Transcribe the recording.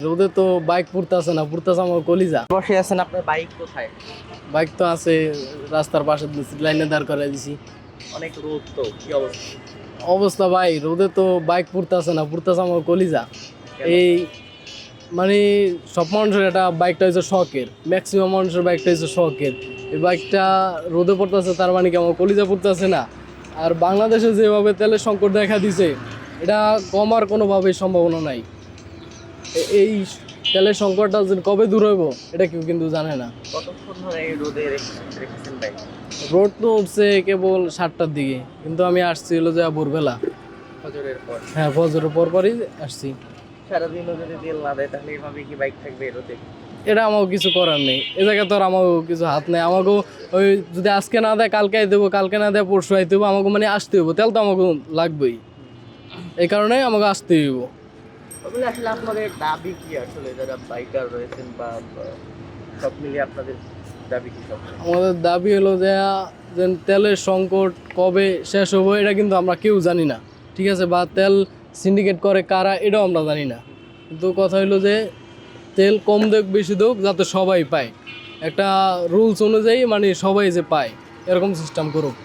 রোদে তো বাইক পুড়তেছে না, পুড়তেছে আমার কলিজা। বসে আছেন, আপনার বাইক কোথায়? বাইক তো আছে রাস্তার পাশে, লাইনে দাঁড় করাই দিছি। অনেক রোদ, তো কি অবস্থা? অবস্থা ভাই, রোদে তো বাইক পুড়তেছে না, পুড়তেছে আমার কলিজা। কেন? এই মানে সব মানুষের এটা বাইকটা হচ্ছে শখের, ম্যাক্সিমাম মানুষের বাইকটা হচ্ছে শখের। এই বাইকটা রোদে পড়তেছে, তার মানে কি আমার কলিজা পুড়তেছে না? আর বাংলাদেশে যেভাবে তেলের সংকট দেখা দিছে, এটা কমার কোনোভাবেই সম্ভাবনা নাই। এই তেলের সংকটটা যে কবে দূর হইব এটা কেউ কিন্তু জানে না। কতক্ষণ ধরে এই রোদে রেখেছেন বাইক? রোড তো উঠছে কেবল 7টার দিকে, কিন্তু আমি আসছি হলো যে ভোরবেলা। ফজরের পর? হ্যাঁ, ফজরের পরই আসছি। সারাদিনও যদি তেল না দেয় তাহলে এভাবে কি বাইক থাকবে এই রোদে? এটা আমাকে কিছু করার নেই, এ জায়গায় তো আর আমাকেও কিছু হাত নেই। আমাকেও ওই যদি আজকে না দেয় কালকে দেবো, কালকে না দেয় পরশু আইতে হইব, আমাকে মানে আসতে হইব, তেল তো আমাকে লাগবেই। এই কারণে আমাকে আসতে হইব। ওগুলো আসলে আপনাদের দাবি কি, আসলে যারা বাইকার রয়েছেন বা সব মিলিয়ে আপনাদের দাবি কি? সব আমাদের দাবি হলো যে তেলের সংকট কবে শেষ হবো এটা কিন্তু আমরা কেউ জানি না, ঠিক আছে? বা তেল সিন্ডিকেট করে কারা এটাও আমরা জানি না। কিন্তু কথা হলো যে তেল কম দেখ বেশি দেখ, যাতে সবাই পায়, একটা রুলস অনুযায়ী মানে সবাই যে পায় এরকম সিস্টেম করুক।